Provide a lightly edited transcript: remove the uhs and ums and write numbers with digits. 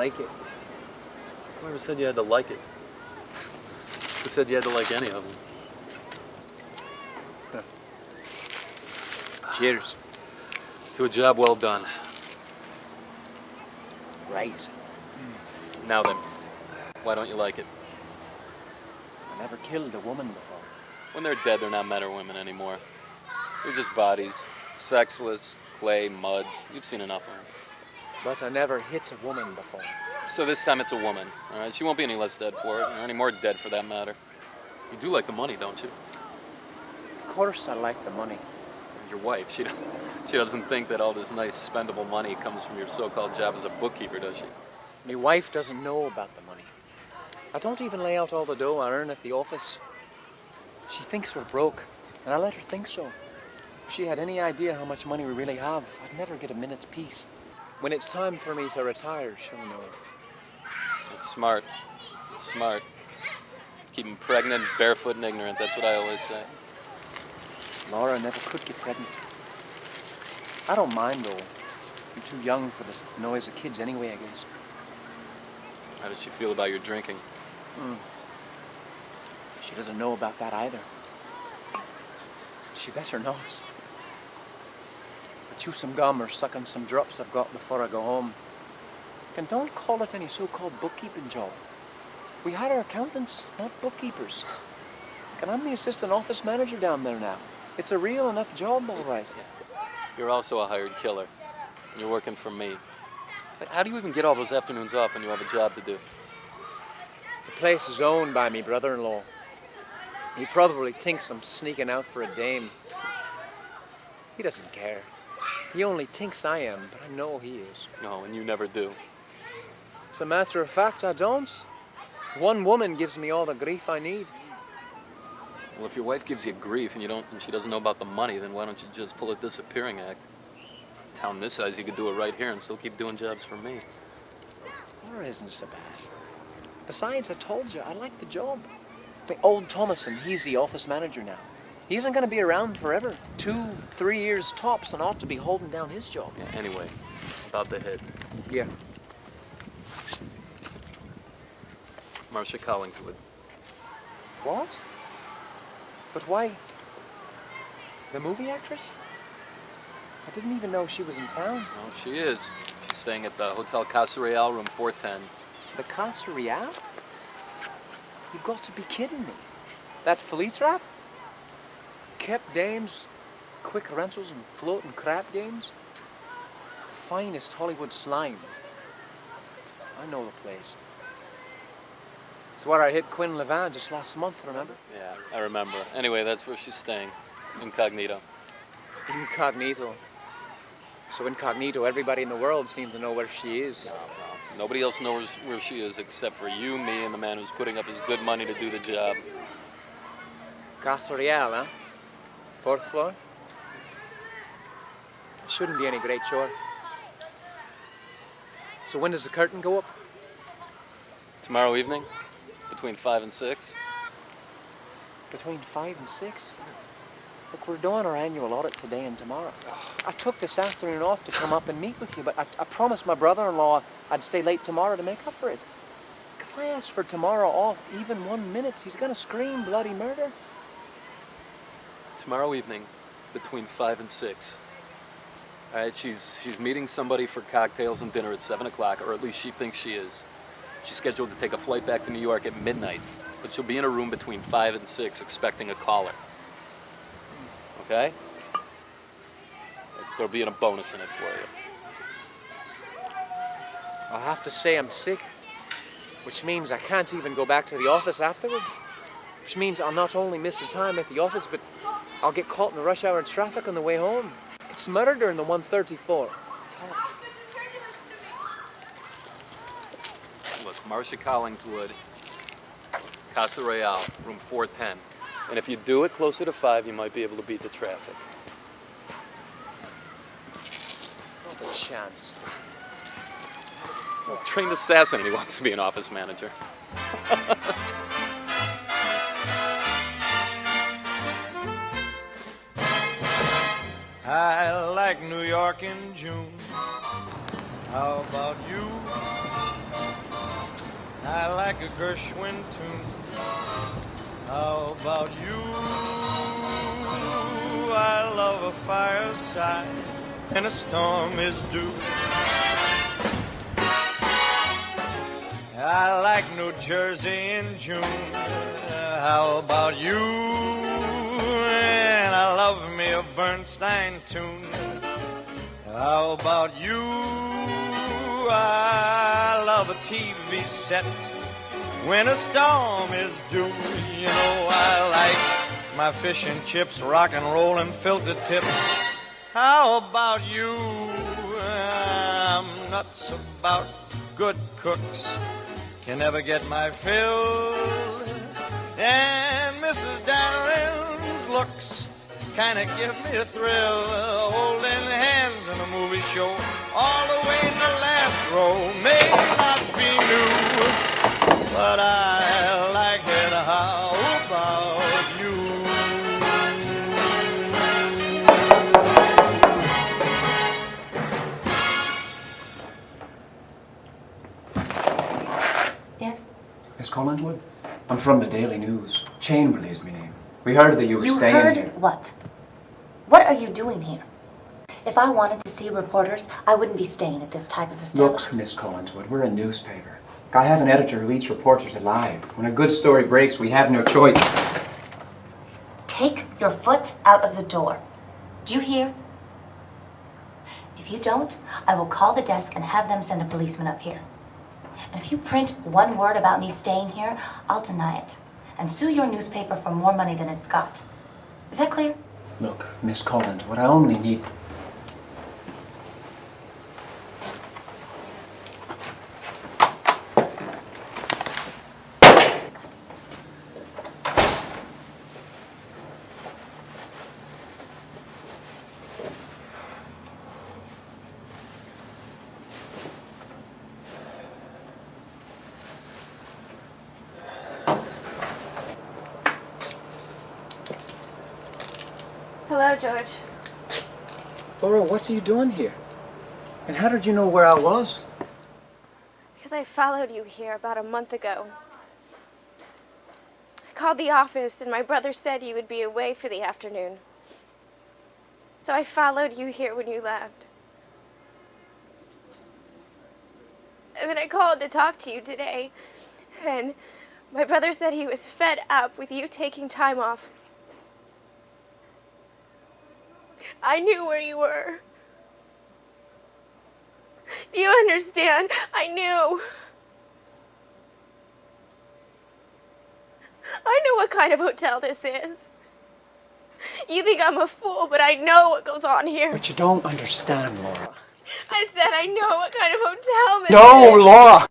like it. Whoever said you had to like it? Who said you had to like any of them? Cheers. To a job well done. Right. Now then, why don't you like it? I never killed a woman before. When they're dead, they're not men or women anymore. They're just bodies. Sexless, clay, mud. You've seen enough of them. But I never hit a woman before. So this time it's a woman, all right? She won't be any less dead for it, or any more dead for that matter. You do like the money, don't you? Of course I like the money. Your wife, she doesn't think that all this nice spendable money comes from your so-called job as a bookkeeper, does she? My wife doesn't know about the money. I don't even lay out all the dough I earn at the office. She thinks we're broke, and I let her think so. If she had any idea how much money we really have, I'd never get a minute's peace. When it's time for me to retire, she'll know. It's smart. It's smart. Keep them pregnant, barefoot, and ignorant. That's what I always say. Laura never could get pregnant. I don't mind, though. You're too young for the noise of kids anyway, I guess. How does she feel about your drinking? She doesn't know about that either. She better not. I chew some gum or suck on some drops I've got before I go home. And don't call it any so-called bookkeeping job. We hire accountants, not bookkeepers. And I'm the assistant office manager down there now. It's a real enough job, all right. Yeah. You're also a hired killer. And you're working for me. Like, how do you even get all those afternoons off when you have a job to do? The place is owned by me brother-in-law. He probably thinks I'm sneaking out for a dame. He doesn't care. He only thinks I am, but I know he is. No, and you never do. As a matter of fact, I don't. One woman gives me all the grief I need. Well, if your wife gives you grief and she doesn't know about the money, then why don't you just pull a disappearing act? Town this size, you could do it right here and still keep doing jobs for me. Laura isn't so bad. Besides, I told you, I like the job. Old Thomason, he's the office manager now. He isn't going to be around forever. 2-3 years tops and ought to be holding down his job. Yeah, anyway, about the head. Yeah. Marcia Collingswood. What? But why? The movie actress? I didn't even know she was in town. Oh, she is. She's staying at the Hotel Casa Real, room 410. The Casa Real? You've got to be kidding me. That flea trap? Kept dames, quick rentals, and floating crap games? Finest Hollywood slime. I know the place. It's where I hit Quinn Levin just last month, remember? Yeah, I remember. Anyway, that's where she's staying. Incognito. Incognito. So incognito, everybody in the world seems to know where she is. No. Nobody else knows where she is except for you, me, and the man who's putting up his good money to do the job. Casa Real, huh? 4th floor? Shouldn't be any great chore. So when does the curtain go up? Tomorrow evening, between 5 and 6. Between 5 and 6? Look, we're doing our annual audit today and tomorrow. I took this afternoon off to come up and meet with you, but I promised my brother-in-law I'd stay late tomorrow to make up for it. If I ask for tomorrow off even 1 minute, he's going to scream bloody murder. Tomorrow evening, between 5 and 6. All right, she's meeting somebody for cocktails and dinner at 7 o'clock, or at least she thinks she is. She's scheduled to take a flight back to New York at midnight, but she'll be in a room between 5 and 6 expecting a caller. Okay? There'll be a bonus in it for you. I'll have to say I'm sick, which means I can't even go back to the office afterward. Which means I'll not only miss the time at the office, but I'll get caught in the rush hour traffic on the way home. It's murder in the 134. Look, Marcia Collingswood, Casa Real, room 410. And if you do it closer to 5, you might be able to beat the traffic. Not a chance. Well, trained assassin, and he wants to be an office manager. I like New York in June. How about you? I like a Gershwin tune. How about you? I love a fireside and a storm is due. I like New Jersey in June. How about you? And I love me a Bernstein tune. How about you? I love a TV set when a storm is due. You know I like my fish and chips, rock and roll and filter tips. How about you? I'm nuts about good cooks. Can never get my fill. And Mrs. Darren's looks kinda give me a thrill. Holding hands in a movie show, all the way in the last row. May not be new, but I like it. How about you? Yes? Miss Collingwood? I'm from the Daily News. Chamberlain is my name. We heard that you were You staying heard here. what? What are you doing here? If I wanted to see reporters, I wouldn't be staying at this type of establishment. Look, Miss Collingwood, we're a newspaper. I have an editor who eats reporters alive. When a good story breaks, we have no choice. Take your foot out of the door. Do you hear? If you don't, I will call the desk and have them send a policeman up here. And if you print one word about me staying here, I'll deny it and sue your newspaper for more money than it's got. Is that clear? Look, Miss Collingwood, I only need... Hello, George. Laura, what are you doing here? And how did you know where I was? Because I followed you here about a month ago. I called the office and my brother said you would be away for the afternoon. So I followed you here when you left. And then I called to talk to you today. And my brother said he was fed up with you taking time off. I knew where you were. Do you understand? I knew. I know what kind of hotel this is. You think I'm a fool, but I know what goes on here. But you don't understand, Laura. I said I know what kind of hotel this is. No, Laura!